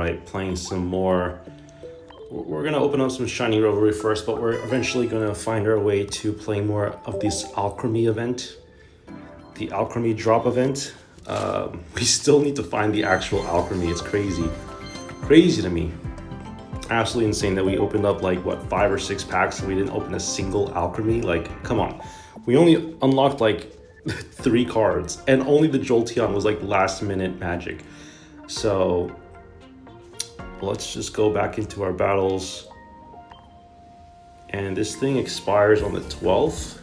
by playing some more. We're gonna open up some Shiny Revelry first, but we're eventually gonna find our way to playing more of this Alcremie event, the Alcremie drop event. We still need to find the actual Alcremie. It's crazy to me. Absolutely insane that we opened up like what 5 or 6 packs and we didn't open a single Alcremie. Like, come on, we only unlocked like 3 cards, and only the Jolteon was like last minute magic. So let's just go back into our battles. And this thing expires on the 12th.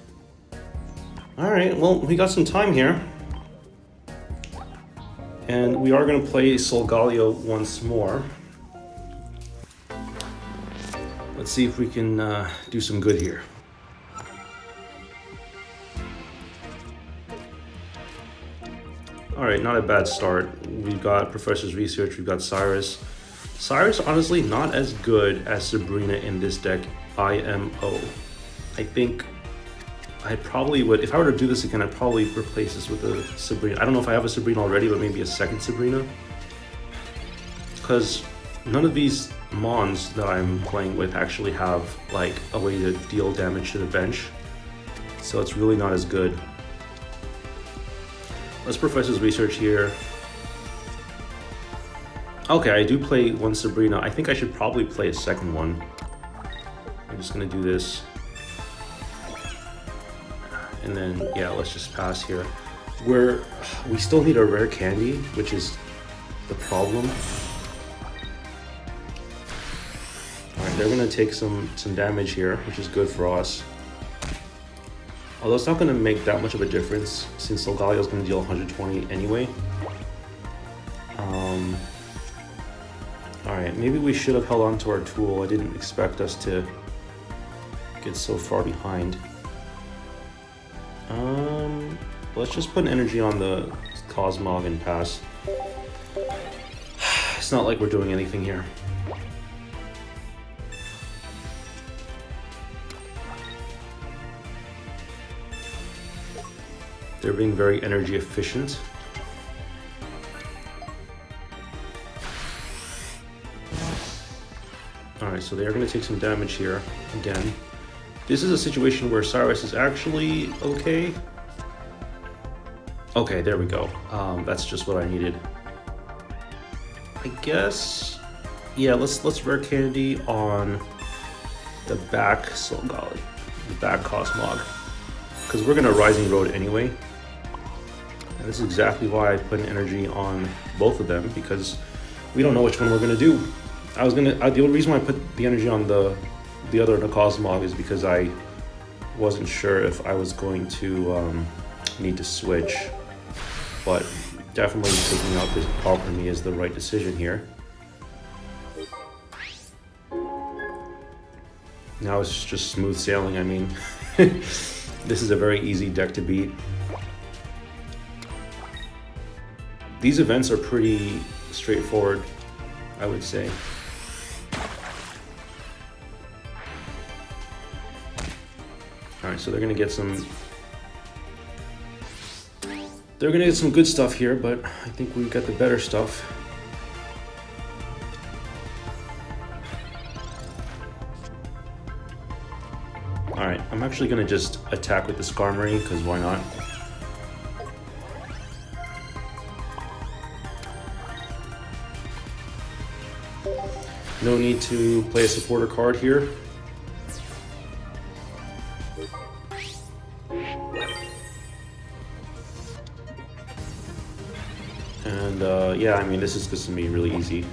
All right, well, we got some time here. And we are going to play Solgaleo once more. Let's see if we can do some good here. All right, not a bad start. We've got Professor's Research, we've got Cyrus. Cyrus, honestly, not as good as Sabrina in this deck, IMO. I think I probably would, if I were to do this again, I'd probably replace this with a Sabrina. I don't know if I have a Sabrina already, but maybe a second Sabrina. Because none of these Mons that I'm playing with actually have like a way to deal damage to the bench. So it's really not as good. Let's Professor's Research here. Okay, I do play one Sabrina. I think I should probably play a second one. I'm just gonna do this. And then, yeah, let's just pass here. We still need a rare candy, which is the problem. All right, they're gonna take some damage here, which is good for us. Although it's not gonna make that much of a difference since Solgaleo is gonna deal 120 anyway. All right, maybe we should have held on to our tool. I didn't expect us to get so far behind. Let's just put an energy on the Cosmog and pass. It's not like we're doing anything here. They're being very energy efficient. Alright, so they are going to take some damage here again. This is a situation where Cyrus is actually okay. Okay, there we go. That's just what I needed. I guess, yeah, let's rare candy on the back Solgaleo, the back Cosmog, because we're gonna Rising Road anyway. And this is exactly why I put an energy on both of them, because we don't know which one we're gonna do. The only reason why I put the energy on the other Cosmog is because I wasn't sure if I was going to need to switch, but definitely taking out this Alcremie is the right decision here. Now it's just smooth sailing. I mean, this is a very easy deck to beat. These events are pretty straightforward, I would say. Alright, so they're gonna get some good stuff here, but I think we've got the better stuff. Alright, I'm actually gonna just attack with the Skarmory, because why not? No need to play a supporter card here. And yeah, I mean, this is just gonna be really easy,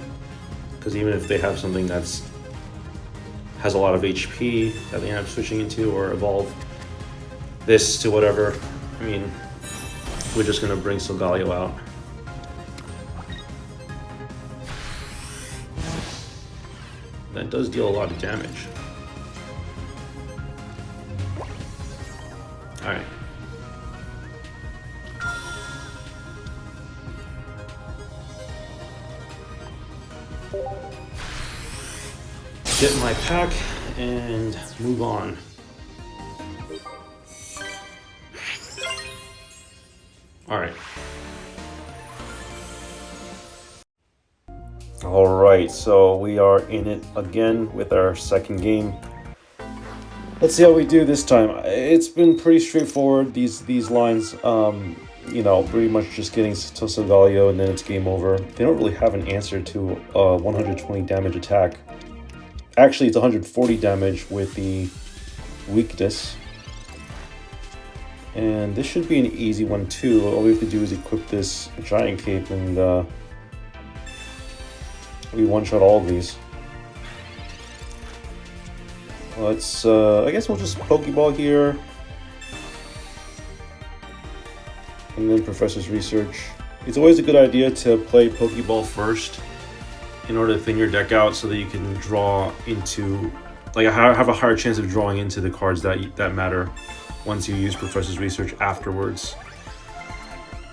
because even if they have something has a lot of HP that they end up switching into or evolve this to whatever, I mean, we're just gonna bring Solgaleo out. That does deal a lot of damage. Alright. Get my pack and move on. All right. All right, so we are in it again with our second game. Let's see how we do this time. It's been pretty straightforward, these lines. You know, pretty much just getting to Solgaleo and then it's game over. They don't really have an answer to a 120 damage attack. Actually, it's 140 damage with the weakness. And this should be an easy one too. All we have to do is equip this giant cape and we one-shot all of these. Let's, I guess we'll just Pokeball here. And then Professor's Research. It's always a good idea to play Pokeball first in order to thin your deck out so that you can draw into, like, have a higher chance of drawing into the cards that matter once you use Professor's Research afterwards.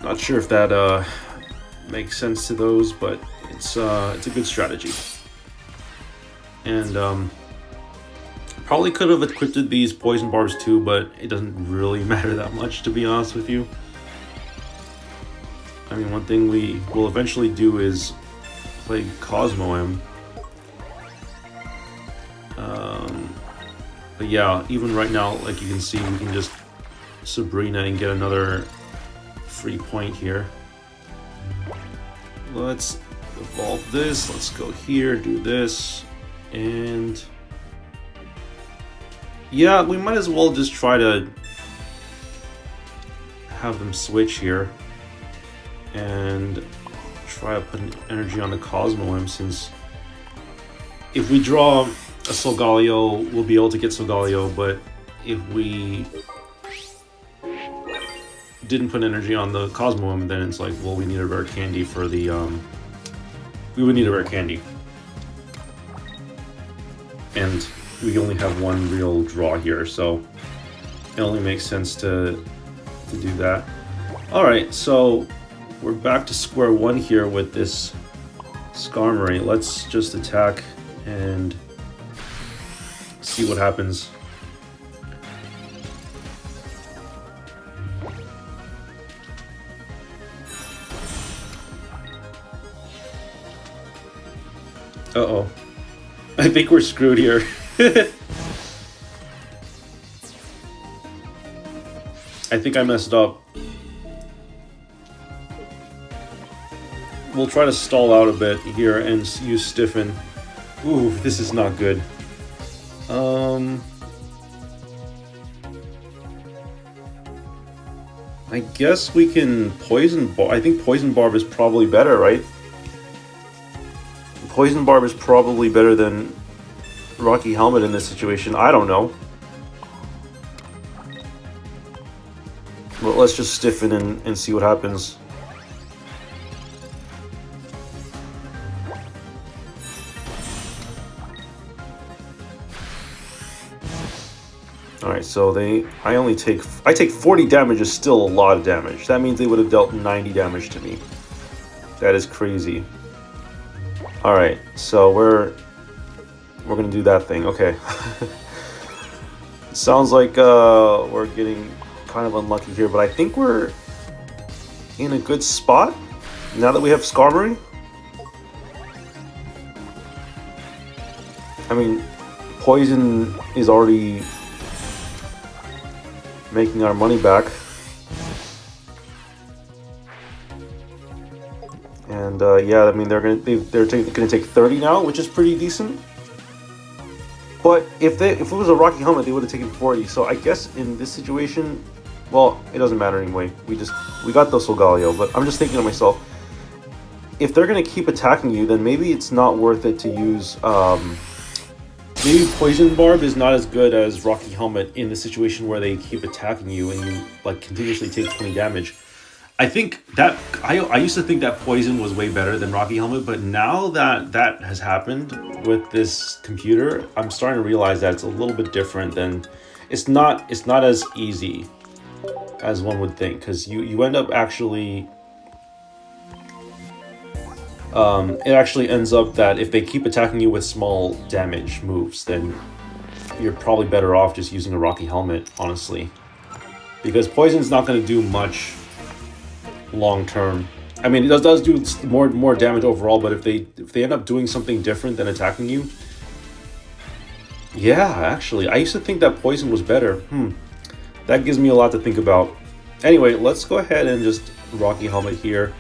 Not sure if that makes sense to those, but it's a good strategy. And probably could have equipped these poison barbs too, but it doesn't really matter that much, to be honest with you. I mean, one thing we will eventually do is play Cosmoem. But yeah, even right now, like you can see, we can just Sabrina and get another free point here. Let's evolve this. Let's go here, do this, and yeah, we might as well just try to have them switch here and try to put an energy on the Cosmoem, since if we draw a Solgaleo, we'll be able to get Solgaleo, but if we didn't put energy on the Cosmoem, then it's like, well, we need a rare candy for the, we would need a rare candy. And we only have one real draw here, so it only makes sense to do that. Alright, so we're back to square one here with this Skarmory. Let's just attack and see what happens. Uh-oh. I think we're screwed here. I think I messed up. We'll try to stall out a bit here and use Stiffen. Ooh, this is not good. I guess we can Poison Barb. I think Poison Barb is probably better, right? Poison Barb is probably better than Rocky Helmet in this situation. I don't know. Well, let's just Stiffen and see what happens. Alright, so I take 40 damage is still a lot of damage. That means they would have dealt 90 damage to me. That is crazy. Alright, so we're gonna do that thing, okay. Sounds like we're getting kind of unlucky here, but I think we're in a good spot now that we have Skarmory. I mean, Poison is already making our money back. And yeah, I mean they're gonna take 30 now, which is pretty decent. But if it was a Rocky Helmet, they would have taken 40. So I guess in this situation, well, it doesn't matter anyway. We got the Solgaleo, but I'm just thinking to myself, if they're gonna keep attacking you, then maybe it's not worth it to use. Maybe Poison Barb is not as good as Rocky Helmet in the situation where they keep attacking you and you like continuously take 20 damage. I think that I used to think that Poison was way better than Rocky Helmet, but now that that has happened with this computer, I'm starting to realize that it's a little bit different than it's not as easy as one would think, because you end up actually it actually ends up that if they keep attacking you with small damage moves, then you're probably better off just using a Rocky Helmet, honestly. Because Poison's not going to do much long term. I mean, it does do more damage overall, but if they end up doing something different than attacking you, yeah, actually, I used to think that poison was better. That gives me a lot to think about. Anyway, let's go ahead and just Rocky Helmet here.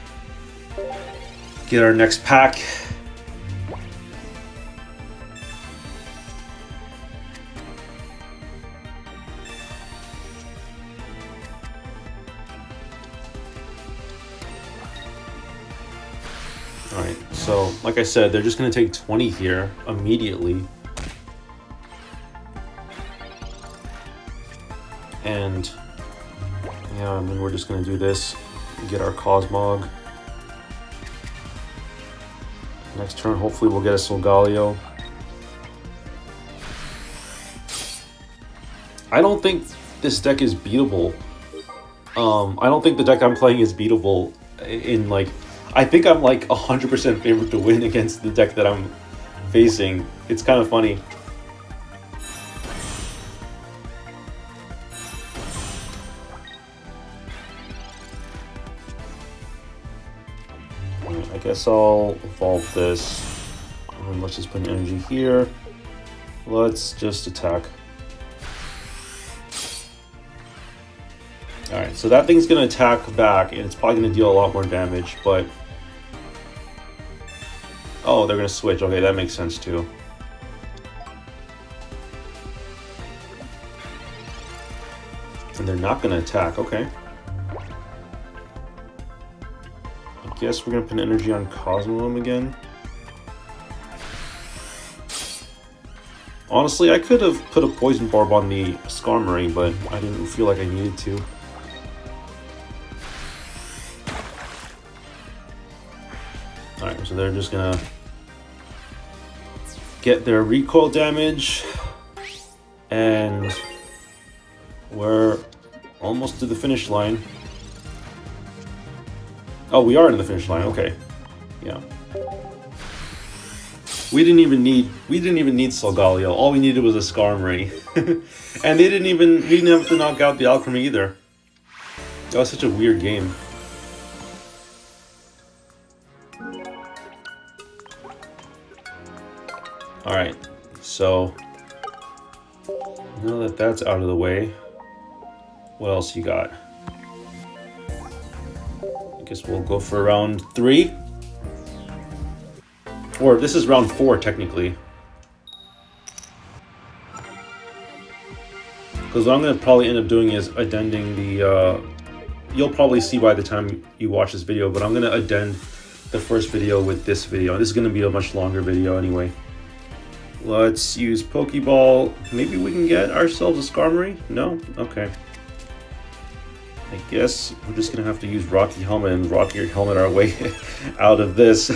Get our next pack. Alright, so like I said, they're just going to take 20 here immediately. And yeah, I mean, we're just going to do this. Get our Cosmog. Next turn, hopefully we'll get a Solgaleo. I don't think this deck is beatable. I don't think the deck I'm playing is beatable in like... I think I'm like 100% favored to win against the deck that I'm facing. It's kind of funny. I guess I'll evolve this. And let's just put an energy here. Let's just attack. Alright, so that thing's going to attack back, and it's probably going to deal a lot more damage, but... Oh, they're going to switch. Okay, that makes sense too. And they're not going to attack. Okay. I guess we're going to put energy on Cosmoem again. Honestly, I could have put a Poison Barb on the Skarmory, but I didn't feel like I needed to. Alright, so they're just gonna get their recoil damage, and we're almost to the finish line. Oh, we are in the finish line. Okay, yeah. We didn't even need Solgaleo. All we needed was a Skarmory, and we didn't have to knock out the Alcremie either. That was such a weird game. Alright, so now that that's out of the way, what else you got? I guess we'll go for round 3. Or this is round 4 technically. Because what I'm going to probably end up doing is addending the... you'll probably see by the time you watch this video, but I'm going to addend the first video with this video. This is going to be a much longer video anyway. Let's use Pokeball. Maybe we can get ourselves a Skarmory? No? Okay. I guess we're just going to have to use Rocky Helmet and Rocky Helmet our way out of this.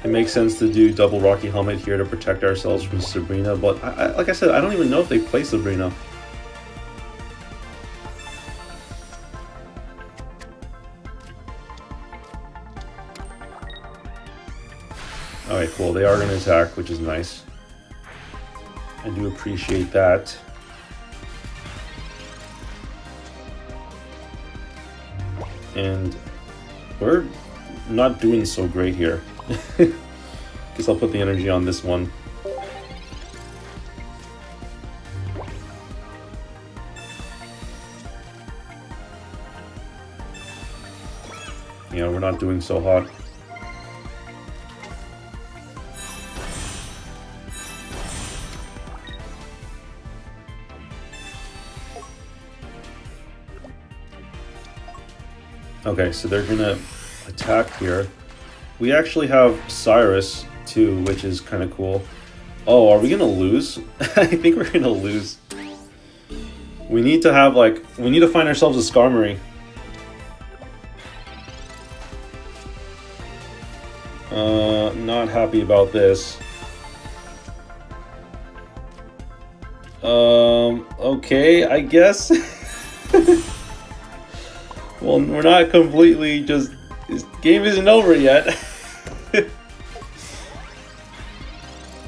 It makes sense to do double Rocky Helmet here to protect ourselves from Sabrina, but like I said, I don't even know if they play Sabrina. Alright, cool. They are going to attack, which is nice. I do appreciate that. And we're not doing so great here. Guess I'll put the energy on this one. Yeah, we're not doing so hot. Okay, so they're gonna attack here. We actually have Cyrus too, which is kind of cool. Oh, are we gonna lose? I think we're gonna lose. We need to have we need to find ourselves a Skarmory. Not happy about this. Okay, I guess. Well, we're not completely just... This game isn't over yet.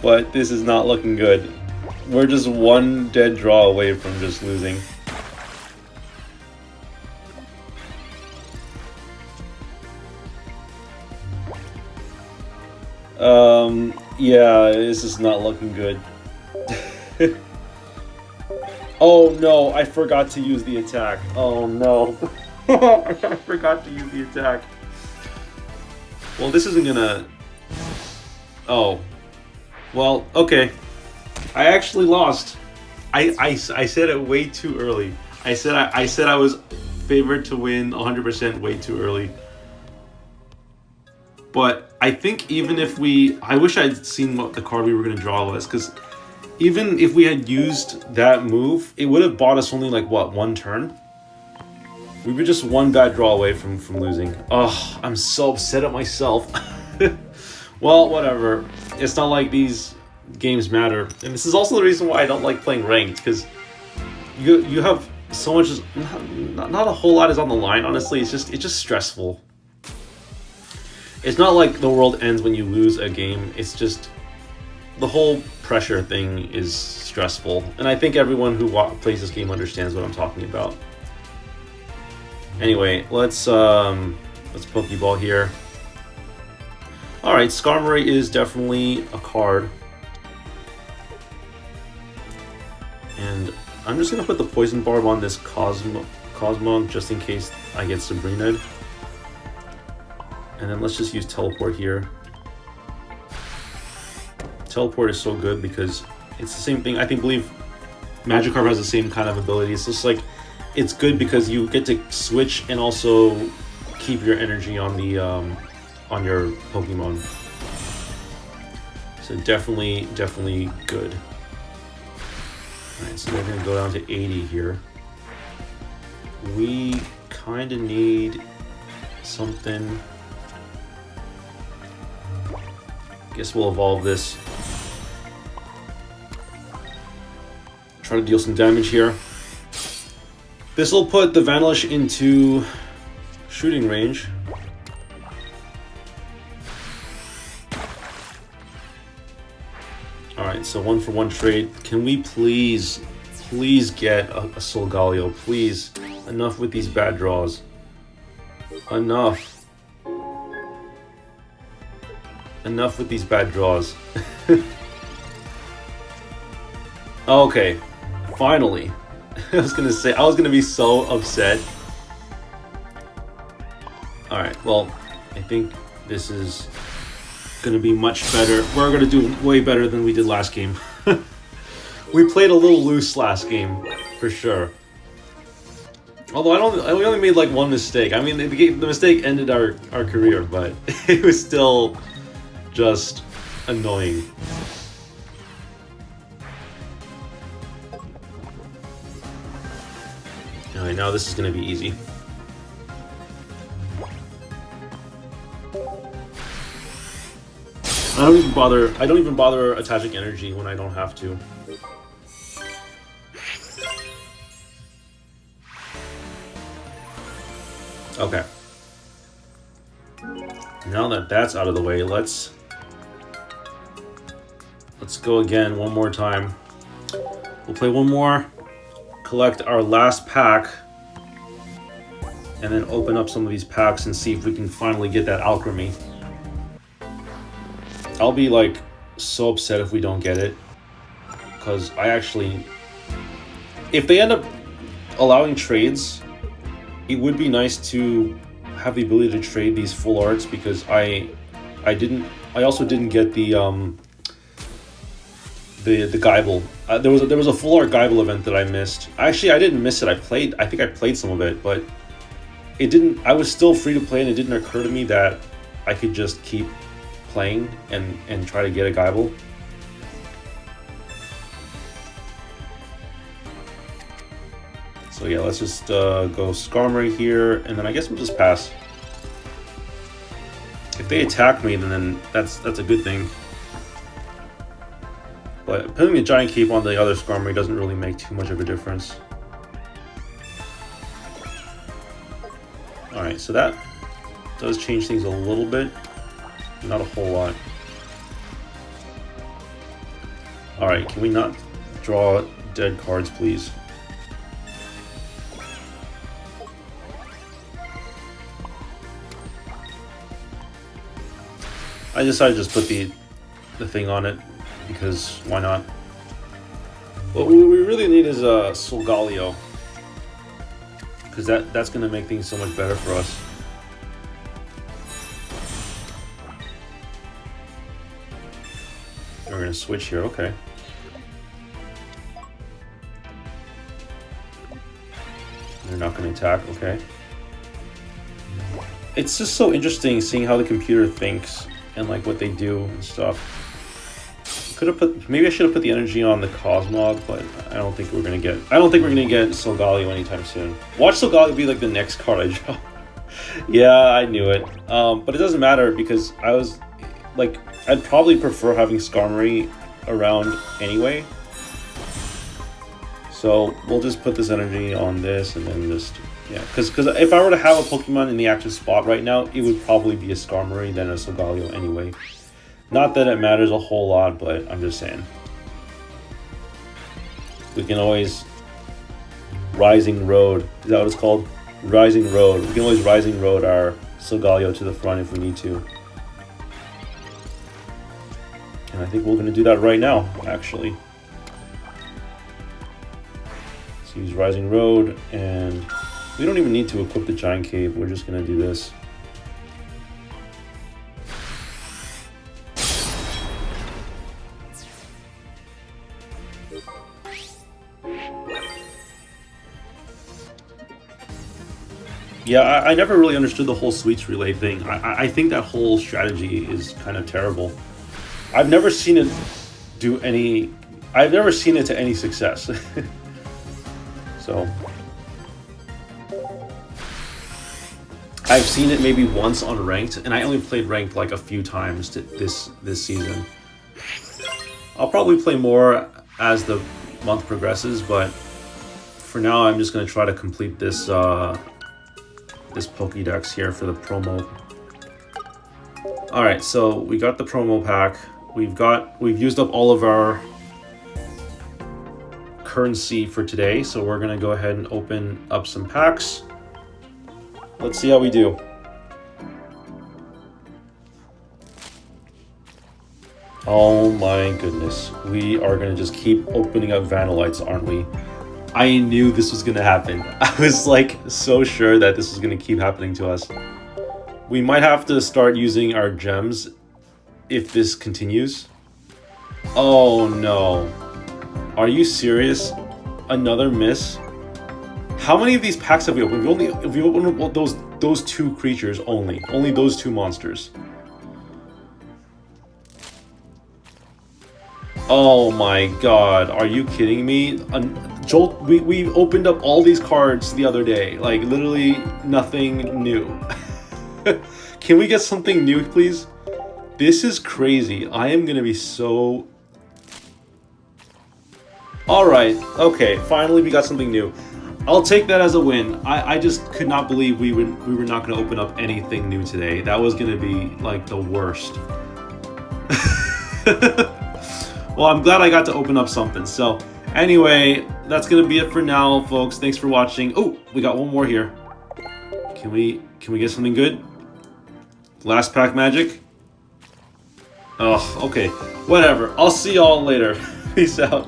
But this is not looking good. We're just one dead draw away from just losing. Yeah, this is not looking good. Oh no, I forgot to use the attack. Oh no. I forgot to use the attack. Well, this isn't gonna... Oh. Well, okay. I actually lost. I said it way too early. I said I was favored to win 100% way too early. But I think even if we... I wish I'd seen what the card we were going to draw was, because even if we had used that move, it would have bought us only like, what, one turn? We were just one bad draw away from losing. Ugh, I'm so upset at myself. Well, whatever. It's not like these games matter. And this is also the reason why I don't like playing ranked, because you have so much... Not a whole lot is on the line, honestly. It's just stressful. It's not like the world ends when you lose a game. It's just the whole pressure thing is stressful. And I think everyone who plays this game understands what I'm talking about. Anyway, let's Pokeball here. Alright, Skarmory is definitely a card. And I'm just going to put the Poison Barb on this Cosmo just in case I get Sabrina'd. And then let's just use Teleport here. Teleport is so good because it's the same thing. I believe Magikarp has the same kind of ability. It's just like, it's good because you get to switch and also keep your energy on the on your Pokemon. So definitely good. Alright, so we're gonna go down to 80 here. We kinda need something. Guess we'll evolve this. Try to deal some damage here. This will put the Vanillish into shooting range. Alright, so 1-for-1 trade. Can we please get a Solgaleo? Please. Enough with these bad draws. Enough. Enough with these bad draws. Okay, finally. I was gonna be so upset. Alright, well, I think this is gonna be much better. We're gonna do way better than we did last game. We played a little loose last game, for sure. Although we only made like one mistake. I mean, the mistake ended our career, but it was still just annoying. Alright, now this is gonna be easy. I don't even bother attaching energy when I don't have to. Okay. Now that that's out of the way, let's go again one more time. We'll play one more, collect our last pack, and then open up some of these packs and see if we can finally get that Alcremie. I'll be like so upset if we don't get it, because if they end up allowing trades, it would be nice to have the ability to trade these full arts, because I also didn't get the Geibel. There was a full art Geibel event that I missed. Actually, I didn't miss it. I think I played some of it, but it didn't. I was still free to play, and it didn't occur to me that I could just keep playing and try to get a Geibel. So yeah, let's just go Skarmory here, and then I guess we'll just pass. If they attack me, then that's a good thing. But putting the Giant Cape on the other Skarmory doesn't really make too much of a difference. Alright, so that does change things a little bit. Not a whole lot. Alright, can we not draw dead cards, please? I decided to just put the thing on it because why not? What we really need is a Solgaleo, because that's going to make things so much better for us. We're going to switch here, okay. They're not going to attack, okay. It's just so interesting seeing how the computer thinks and like what they do and stuff. Could have put, maybe I should have put the energy on the Cosmog, but I don't think we're gonna get Solgaleo anytime soon. Watch Solgaleo be like the next card I draw. Yeah, I knew it. But it doesn't matter because I was like, I'd probably prefer having Skarmory around anyway. So we'll just put this energy on this and then just, yeah, because if I were to have a Pokemon in the active spot right now, it would probably be a Skarmory than a Solgaleo anyway. Not that it matters a whole lot, but I'm just saying. We can always Rising Road. Is that what it's called? Rising Road. We can always Rising Road our Solgaleo to the front if we need to. And I think we're going to do that right now, actually. Let's use Rising Road, and we don't even need to equip the Giant Cave. We're just going to do this. Yeah, I never really understood the whole Sweets Relay thing. I think that whole strategy is kind of terrible. I've never seen it do any... I've never seen it to any success. So... I've seen it maybe once on Ranked, and I only played Ranked like a few times this season. I'll probably play more as the month progresses, but for now I'm just going to try to complete this this Pokédex here for the promo. Alright, so we got the promo pack. We've used up all of our currency for today, so we're gonna go ahead and open up some packs. Let's see how we do. Oh my goodness. We are gonna just keep opening up Vanillites, aren't we? I knew this was gonna happen. I was like so sure that this was gonna keep happening to us. We might have to start using our gems if this continues. Oh no. Are you serious? Another miss? How many of these packs have we opened? We've opened those two creatures only. Only those two monsters. Oh my god, are you kidding me? Jolt, we opened up all these cards the other day. Like, literally nothing new. Can we get something new, please? This is crazy. I am gonna be so... Alright, okay, finally we got something new. I'll take that as a win. I just could not believe we were not gonna open up anything new today. That was gonna be, like, the worst. Well, I'm glad I got to open up something. So, anyway, that's gonna be it for now, folks. Thanks for watching. Oh, we got one more here. Can we get something good? Last pack magic? Oh, okay. Whatever. I'll see y'all later. Peace out.